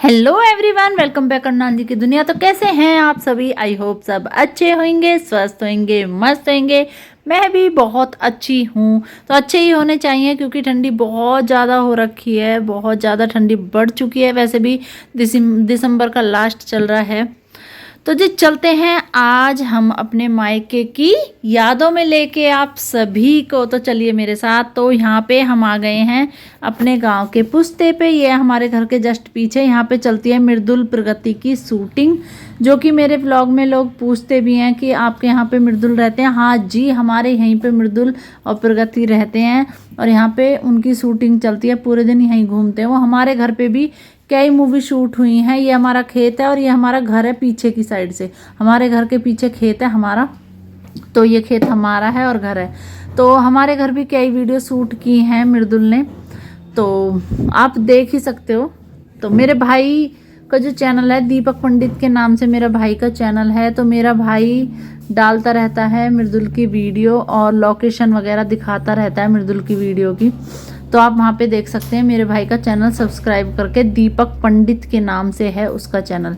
Hello everyone, welcome back अन्ना जी की दुनिया। तो कैसे हैं आप सभी? आई होप सब अच्छे होंगे, स्वस्थ होंगे, मस्त होंगे। मैं भी बहुत अच्छी हूँ। तो अच्छे ही होने चाहिए क्योंकि ठंडी बहुत ज़्यादा हो रखी है, बहुत ज़्यादा ठंडी बढ़ चुकी है। वैसे भी दिसंबर का लास्ट चल रहा है। तो जी चलते हैं आज हम अपने मायके की यादों में लेके आप सभी को। तो चलिए मेरे साथ। तो यहाँ पे हम आ गए हैं अपने गांव के पुस्ते पे। ये हमारे घर के जस्ट पीछे यहाँ पे चलती है मृदुल प्रगति की शूटिंग, जो कि मेरे व्लॉग में लोग पूछते भी हैं कि आपके यहाँ पे मृदुल रहते हैं। हाँ जी, हमारे यहीं पे मृदुल और प्रगति रहते हैं और यहाँ पे उनकी शूटिंग चलती है। पूरे दिन यहीं घूमते हैं वो। हमारे घर पे भी कई मूवी शूट हुई हैं। ये हमारा खेत है और ये हमारा घर है पीछे की साइड से। हमारे घर के पीछे खेत है हमारा, तो ये खेत हमारा है और घर है। तो हमारे घर भी कई वीडियो शूट की हैं मृदुल ने, तो आप देख ही सकते हो। तो मेरे भाई का जो चैनल है, दीपक पंडित के नाम से मेरा भाई का चैनल है। तो मेरा भाई डालता रहता है मृदुल की वीडियो और लोकेशन वगैरह दिखाता रहता है मृदुल की वीडियो की। तो आप वहाँ पे देख सकते हैं। मेरे भाई का चैनल सब्सक्राइब करके, दीपक पंडित के नाम से है उसका चैनल।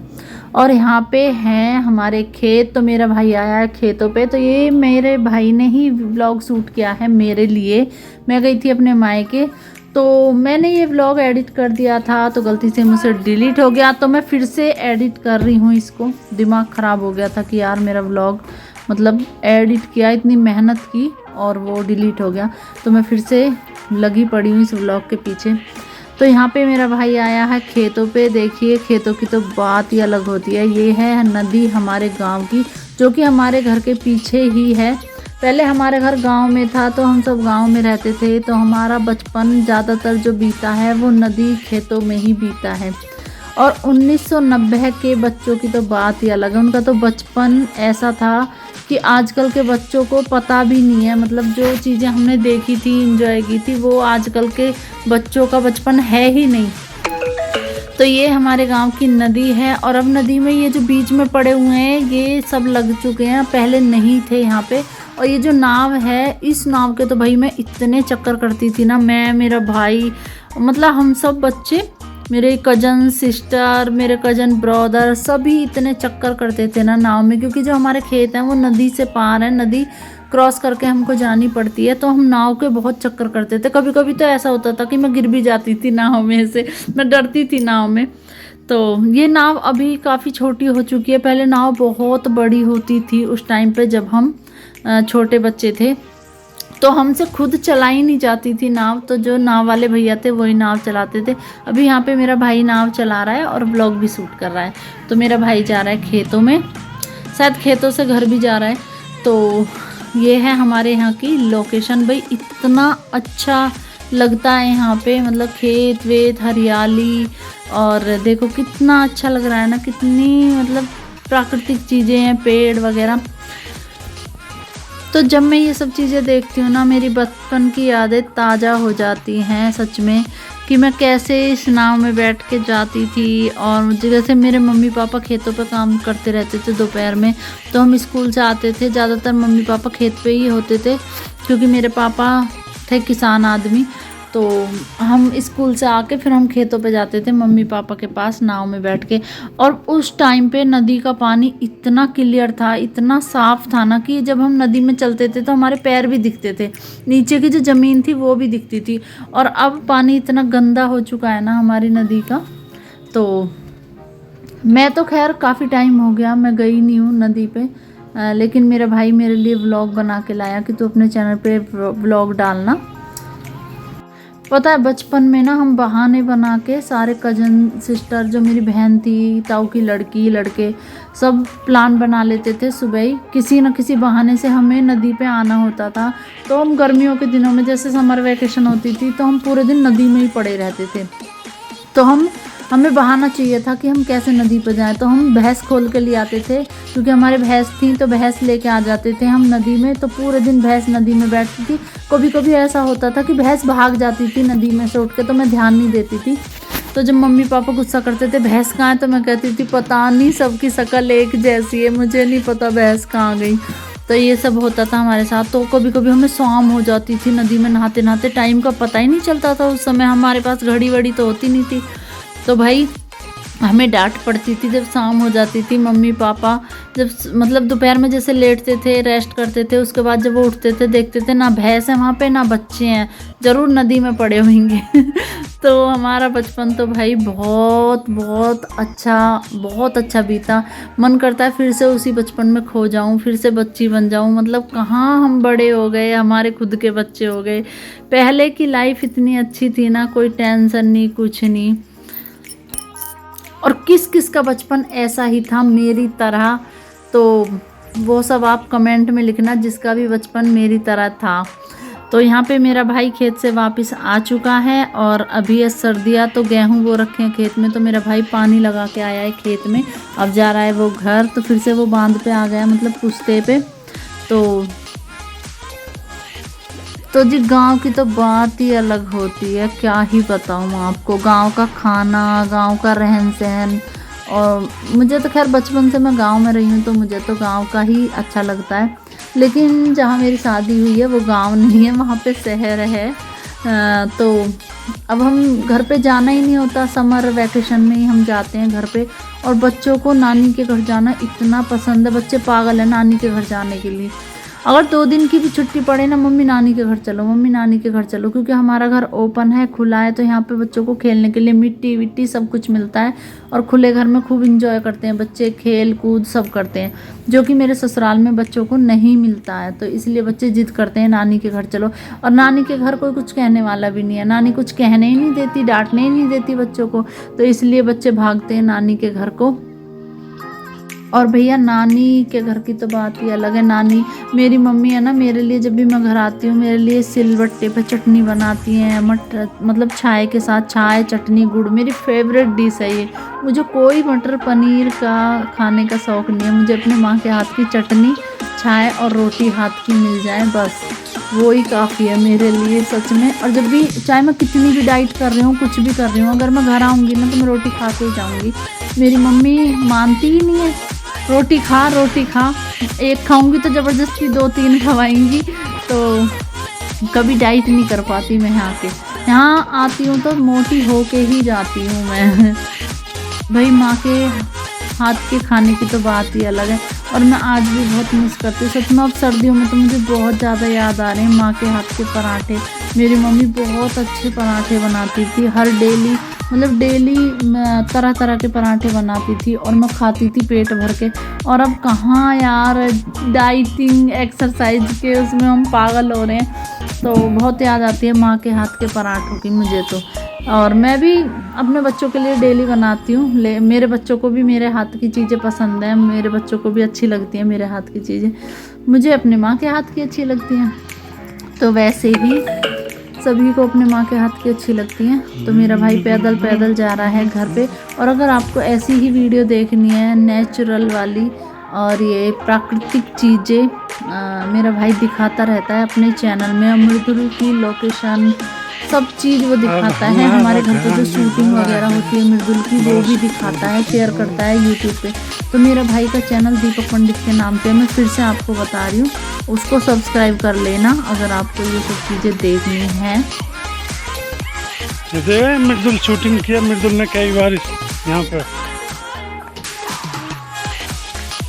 और यहाँ पे हैं हमारे खेत। तो मेरा भाई आया है खेतों पे। तो ये मेरे भाई ने ही व्लॉग शूट किया है मेरे लिए। मैं गई थी अपने मायके, तो मैंने ये व्लॉग एडिट कर दिया था, तो गलती से मुझसे डिलीट हो गया। तो मैं फिर से एडिट कर रही हूँ इसको। दिमाग ख़राब हो गया था कि यार मेरा व्लॉग मतलब एडिट किया, इतनी मेहनत की और वो डिलीट हो गया। तो मैं फिर से लगी पड़ी हूँ इस व्लॉग के पीछे। तो यहाँ पे मेरा भाई आया है खेतों पे। देखिए खेतों की तो बात ही अलग होती है। ये है नदी हमारे गांव की, जो कि हमारे घर के पीछे ही है। पहले हमारे घर गांव में था, तो हम सब गांव में रहते थे। तो हमारा बचपन ज़्यादातर जो बीता है वो नदी खेतों में ही बीता है। और 1990 के बच्चों की तो बात ही अलग है। उनका तो बचपन ऐसा था कि आजकल के बच्चों को पता भी नहीं है। मतलब जो चीज़ें हमने देखी थी, एंजॉय की थी, वो आजकल के बच्चों का बचपन है ही नहीं। तो ये हमारे गांव की नदी है। और अब नदी में ये जो बीच में पड़े हुए हैं ये सब लग चुके हैं, पहले नहीं थे यहाँ पे। और ये जो नाव है, इस नाव के तो भाई मैं इतने चक्कर करती थी ना, मैं, मेरा भाई, मतलब हम सब बच्चे, मेरे कजन सिस्टर, मेरे कजन ब्रदर, सभी इतने चक्कर करते थे ना नाव में। क्योंकि जो हमारे खेत हैं वो नदी से पार है, नदी क्रॉस करके हमको जानी पड़ती है। तो हम नाव के बहुत चक्कर करते थे। कभी कभी तो ऐसा होता था कि मैं गिर भी जाती थी नाव में से, मैं डरती थी नाव में। तो ये नाव अभी काफ़ी छोटी हो चुकी है। पहले नाव बहुत बड़ी होती थी उस टाइम पे जब हम छोटे बच्चे थे। तो हमसे खुद चलाई नहीं जाती थी नाव, तो जो नाव वाले भैया थे वही नाव चलाते थे। अभी यहाँ पे मेरा भाई नाव चला रहा है और ब्लॉग भी शूट कर रहा है। तो मेरा भाई जा रहा है खेतों में, शायद खेतों से घर भी जा रहा है। तो ये है हमारे यहाँ की लोकेशन। भाई इतना अच्छा लगता है यहाँ पे, मतलब खेत वेत, हरियाली, और देखो कितना अच्छा लग रहा है ना, कितनी मतलब प्राकृतिक चीज़ें हैं, पेड़ वगैरह। तो जब मैं ये सब चीज़ें देखती हूँ ना, मेरी बचपन की यादें ताज़ा हो जाती हैं सच में, कि मैं कैसे इस नाव में बैठ के जाती थी। और जैसे मेरे मम्मी पापा खेतों पे काम करते रहते थे दोपहर में, तो हम स्कूल से आते थे, ज़्यादातर मम्मी पापा खेत पे ही होते थे क्योंकि मेरे पापा थे किसान आदमी। तो हम स्कूल से आके फिर हम खेतों पे जाते थे मम्मी पापा के पास नाव में बैठ के। और उस टाइम पे नदी का पानी इतना क्लियर था, इतना साफ था ना, कि जब हम नदी में चलते थे तो हमारे पैर भी दिखते थे, नीचे की जो ज़मीन थी वो भी दिखती थी। और अब पानी इतना गंदा हो चुका है ना हमारी नदी का। तो मैं तो खैर काफ़ी टाइम हो गया मैं गई नहीं हूँ नदी पे, लेकिन मेरा भाई मेरे लिए व्लॉग बना के लाया कि तू अपने चैनल पे व्लॉग डालना। पता है बचपन में ना हम बहाने बना के सारे कजन सिस्टर, जो मेरी बहन थी, ताऊ की लड़की लड़के, सब प्लान बना लेते थे। सुबह ही किसी न किसी बहाने से हमें नदी पे आना होता था। तो हम गर्मियों के दिनों में जैसे समर वैकेशन होती थी तो हम पूरे दिन नदी में ही पड़े रहते थे। तो हमें बहाना चाहिए था कि हम कैसे नदी पर जाएं। तो हम भैंस खोल के ले आते थे, क्योंकि हमारे भैंस थी, तो भैंस लेके आ जाते थे हम नदी में। तो पूरे दिन भैंस नदी में बैठती थी। कभी कभी ऐसा होता था कि भैंस भाग जाती थी नदी में से उठ के, तो मैं ध्यान नहीं देती थी। तो जब मम्मी पापा गुस्सा करते थे भैंस कहाँ है, तो मैं कहती थी पता नहीं, सबकी शक्ल एक जैसी है, मुझे नहीं पता भैंस कहाँ गई। तो ये सब होता था हमारे साथ। तो कभी कभी हमें शाम हो जाती थी नदी में नहाते नहाते, टाइम का पता ही नहीं चलता था। उस समय हमारे पास घड़ी वड़ी तो होती नहीं थी। तो भाई हमें डांट पड़ती थी जब शाम हो जाती थी। मम्मी पापा जब मतलब दोपहर में जैसे लेटते थे, रेस्ट करते थे, उसके बाद जब वो उठते थे देखते थे ना भैंस है वहाँ पे ना बच्चे हैं, ज़रूर नदी में पड़े होंगे। तो हमारा बचपन तो भाई बहुत बहुत अच्छा बीता। मन करता है फिर से उसी बचपन में खो जाऊं, फिर से बच्ची बन जाऊं। मतलब कहाँ हम बड़े हो गए, हमारे खुद के बच्चे हो गए। पहले की लाइफ इतनी अच्छी थी ना, कोई टेंशन नहीं, कुछ नहीं। और किस किस का बचपन ऐसा ही था मेरी तरह, तो वो सब आप कमेंट में लिखना जिसका भी बचपन मेरी तरह था। तो यहाँ पे मेरा भाई खेत से वापस आ चुका है और अभी ये सर्दियाँ तो गेहूँ वो रखे हैं खेत में, तो मेरा भाई पानी लगा के आया है खेत में। अब जा रहा है वो घर, तो फिर से वो बांध पे आ गया, मतलब पुश्ते पे। तो जी गांव की तो बात ही अलग होती है, क्या ही बताऊँ आपको। गांव का खाना, गांव का रहन सहन, और मुझे तो खैर बचपन से मैं गांव में रही हूँ तो मुझे तो गांव का ही अच्छा लगता है। लेकिन जहाँ मेरी शादी हुई है वो गांव नहीं है, वहाँ पे शहर है। तो अब हम घर पे जाना ही नहीं होता, समर वैकेशन में ही हम जाते हैं घर पे। और बच्चों को नानी के घर जाना इतना पसंद है, बच्चे पागल है नानी के घर जाने के लिए। अगर 2 दिन की भी छुट्टी पड़े ना, मम्मी नानी के घर चलो, मम्मी नानी के घर चलो, क्योंकि हमारा घर ओपन है, खुला है, तो यहाँ पे बच्चों को खेलने के लिए मिट्टी विट्टी सब कुछ मिलता है। और खुले घर में खूब इंजॉय करते हैं बच्चे, खेल कूद सब करते हैं, जो कि मेरे ससुराल में बच्चों को नहीं मिलता है। तो इसलिए बच्चे जिद करते हैं नानी के घर चलो। और नानी के घर कोई कुछ कहने वाला भी नहीं है, नानी कुछ कहने ही नहीं देती, डांटने ही नहीं देती बच्चों को, तो इसलिए बच्चे भागते हैं नानी के घर को। और भैया नानी के घर की तो बात ही अलग है। नानी मेरी मम्मी है ना, मेरे लिए जब भी मैं घर आती हूँ मेरे लिए सिलबट्टे पे चटनी बनाती हैं, मटर मतलब छाए के साथ, छाए चटनी गुड़, मेरी फेवरेट डिश है ये। मुझे कोई मटर पनीर का खाने का शौक़ नहीं है, मुझे अपनी माँ के हाथ की चटनी, छाए और रोटी हाथ की मिल जाए, बस वो ही काफ़ी है मेरे लिए सच में। और जब भी, चाहे मैं कितनी भी डाइट कर रही हूँ, कुछ भी कर रही हूँ, अगर मैं घर आऊँगी ना तो मैं रोटी खा के ही जाऊँगी। मेरी मम्मी मानती ही नहीं है, रोटी खा रोटी खा, एक खाऊंगी तो ज़बरदस्ती 2-3 खवाएंगी। तो कभी डाइट नहीं कर पाती मैं यहाँ आती हूँ तो मोटी होके ही जाती हूँ मैं। भाई माँ के हाथ के खाने की तो बात ही अलग है। और मैं आज भी बहुत मिस करती हूँ सच में। अब सर्दियों में तो मुझे बहुत ज़्यादा याद आ रहे हैं माँ के हाथ के पराठे। मेरी मम्मी बहुत अच्छे पराठे बनाती थी, हर डेली मतलब डेली तरह तरह के पराठे बनाती थी और मैं खाती थी पेट भर के। और अब कहाँ यार, डाइटिंग एक्सरसाइज के उसमें हम पागल हो रहे हैं। तो बहुत याद आती है माँ के हाथ के पराठों की मुझे तो। और मैं भी अपने बच्चों के लिए डेली बनाती हूँ। मेरे बच्चों को भी मेरे हाथ की चीज़ें पसंद हैं, मेरे बच्चों को भी अच्छी लगती हैं मेरे हाथ की चीज़ें, मुझे अपने माँ के हाथ की अच्छी लगती हैं। तो वैसे ही सभी को अपने माँ के हाथ की अच्छी लगती हैं। तो मेरा भाई पैदल पैदल जा रहा है घर पे। और अगर आपको ऐसी ही वीडियो देखनी है नेचुरल वाली और ये प्राकृतिक चीज़ें, मेरा भाई दिखाता रहता है अपने चैनल में। मृदुल की लोकेशन सब चीज़ वो दिखाता है। हमारे घर पे जो शूटिंग वगैरह होती है मृदुल की, वो भी दिखाता है, शेयर करता है यूट्यूब पे। तो मेरा भाई का चैनल दीपक पंडित के नाम पे, मैं फिर से आपको बता रही हूँ, उसको सब्सक्राइब कर लेना अगर आपको ये सब चीज़ें देखनी है। जैसे मृदुल शूटिंग किया, मृदुल ने कई बार यहाँ पे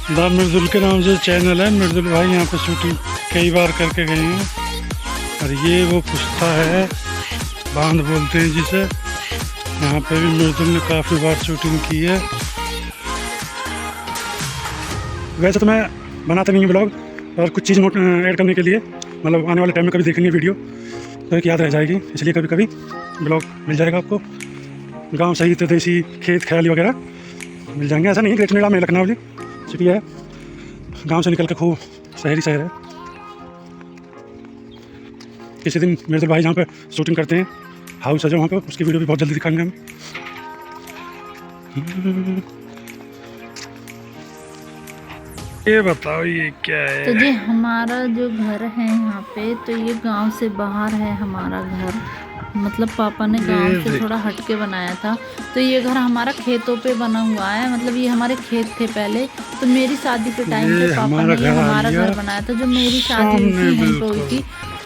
द मृदुल के नाम से चैनल है, मृदुल भाई यहाँ पे शूटिंग कई बार करके गए हैं। और ये वो पुश्ता है, बांध बोलते हैं जिसे, यहाँ पे भी मृदुल ने काफ़ी बार शूटिंग की है। वैसे तो मैं बनाता नहीं हूँ ब्लॉग, और कुछ चीज़ ऐड करने के लिए मतलब आने वाले टाइम में कभी देखेंगे वीडियो तो एक याद रह जाएगी, इसलिए कभी कभी ब्लॉग मिल जाएगा आपको। गांव सही तो देसी खेत ख्याली वगैरह मिल जाएंगे। ऐसा नहीं ग्रेट नोएडा में लखनऊ जी सिटी है, गांव से निकल कर खूब शहरी शहर है। किसी दिन मेरे भाई जहाँ पे शूटिंग करते हैं, हाउस है जो वहाँ पे, उसकी वीडियो भी बहुत जल्दी दिखाएंगे हम। ये बताओ ये क्या है? तो जी हमारा जो घर है यहाँ पे, तो ये गांव से बाहर है हमारा घर, मतलब पापा ने गांव से थोड़ा हटके बनाया था। तो ये घर हमारा खेतों पे बना हुआ है, मतलब ये हमारे खेत थे पहले। तो मेरी शादी के टाइम पे पापा ने ये हमारा घर बनाया था, जो मेरी शादी यहीं पे हुई थी।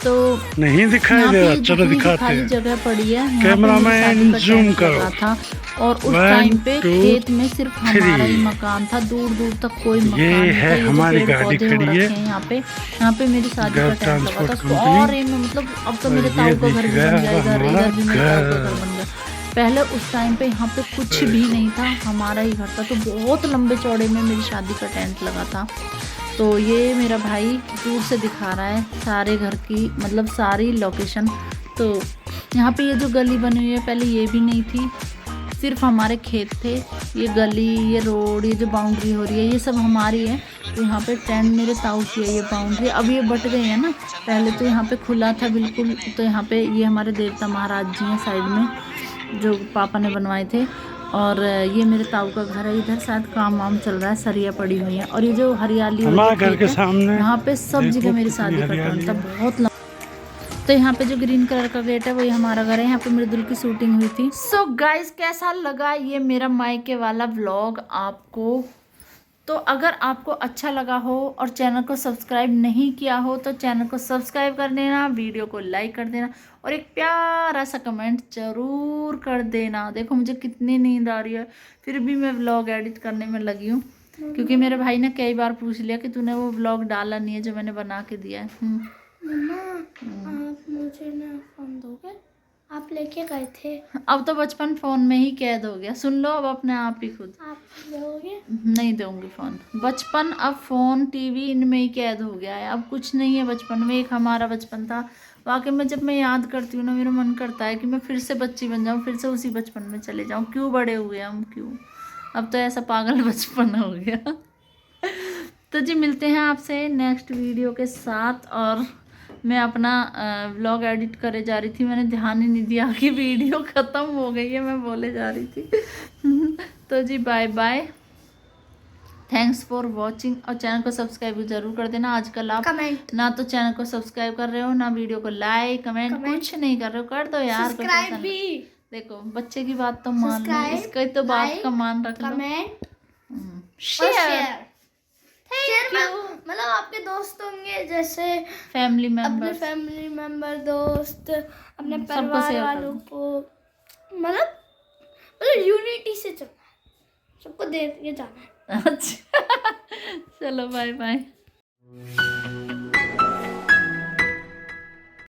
तो नहीं दिखाई यहाँ दे पे रहा, चलो जितनी भी दिखाते खाली हैं। जगह पड़ी है यहाँ पे कैमरामैन मेरी शादी का जूम टेंट करो। लगा था और उस 1, टाइम पे 2, खेत में सिर्फ हमारा ही 3। मकान था, दूर दूर तक कोई मकान ये नहीं है था। ये जो हमारी पेड़ गाड़ी पौधे हो खड़ी है। रखे हैं यहाँ पे मेरी शादी का घर टेंट लगा था ट्रांसपोर्ट कंपनी। सारे में, मतलब अब तो और मेरे ये ताऊ का दिख घर भी गया बन गया, इधर हमारा इधर भी मेरे ताऊ का घर। घर बन गया। पहले उस टाइम पे यहाँ पे कुछ भी नहीं था, हमारा ही घर था, तो बहुत लंबे चौड़े में मेरी शादी का टेंट लगा था। तो ये मेरा भाई दूर से दिखा रहा है सारे घर की, मतलब सारी लोकेशन। तो यहाँ पे ये जो गली बनी हुई है पहले ये भी नहीं थी, सिर्फ हमारे खेत थे। ये गली, ये रोड, ये जो बाउंड्री हो रही है ये सब हमारी है। तो यहाँ पे टेंट मेरे ताऊ की है ये बाउंड्री। अब ये बट गई है ना, पहले तो यहाँ पे खुला था बिल्कुल। तो यहाँ पे ये हमारे देवता महाराज जी हैं साइड में, जो पापा ने बनवाए थे। और ये मेरे ताऊ का घर है, इधर शायद काम वाम चल रहा है, सरिया पड़ी हुई है। और ये जो हरियाली हमारे घर के सामने यहाँ पे सब देखो जगह मेरी कितनी शादी का हरियाली टेंट था, है। बहुत लंबा। तो यहाँ पे जो ग्रीन कलर का गेट है वही हमारा घर है, यहाँ पे मृदुल की शूटिंग हुई थी। सो गाइस, कैसा लगा ये मेरा मायके वाला व्लॉग आपको? तो अगर आपको अच्छा लगा हो और चैनल को सब्सक्राइब नहीं किया हो तो चैनल को सब्सक्राइब कर देना, वीडियो को लाइक कर देना और एक प्यारा सा कमेंट जरूर कर देना। देखो मुझे कितनी नींद आ रही है, फिर भी मैं व्लॉग एडिट करने में लगी हूँ, क्योंकि मेरे भाई ने कई बार पूछ लिया कि तूने वो व्लॉग डाला नहीं है जो मैंने बना के दिया है। मम्मा, आप मुझे ना फोन दोगे? आप लेके गए थे। अब तो बचपन फ़ोन में ही कैद हो गया, सुन लो अब अपने आप ही खुद। आप दोगे? नहीं दूंगी फ़ोन। बचपन अब फ़ोन टीवी इनमें ही कैद हो गया है, अब कुछ नहीं है बचपन में। एक हमारा बचपन था, वाकई में जब मैं याद करती हूँ ना मेरा मन करता है कि मैं फिर से बच्ची बन जाऊँ, फिर से उसी बचपन में चले जाऊँ। क्यों बड़े हुए हम, क्यों? अब तो ऐसा पागल बचपन हो गया। तो जी मिलते हैं आपसे नेक्स्ट वीडियो के साथ। और मैं अपना व्लॉग एडिट करे जा रही थी, मैंने ध्यान ही नहीं दिया कि वीडियो ख़त्म हो गई है, मैं बोले जा रही थी। तो जी bye bye, thanks for watching. और चैनल को सब्सक्राइब जरूर कर देना। आजकल आप कमेंट, ना तो चैनल को सब्सक्राइब कर रहे हो, ना वीडियो को लाइक कमेंट कुछ नहीं कर रहे हो। कर दो यार, कोई सब्सक्राइब पैसा नहीं। भी, देखो बच्चे की बात तो मान लो, सब्सक्राइब, इसका तो बात लाइक, का मान रख लो। कमेंट और शेयर, शेयर। शेयर मतलब आपके दोस्त होंगे, जैसे फैमिली अपने मेंबर्स, फैमिली मेंबर, दोस्त, अपने सबको परिवार शेयर कर वालों को, मतलब यूनिटी से चलना है, सबको दे के जाना है। अच्छा चलो बाय बाय।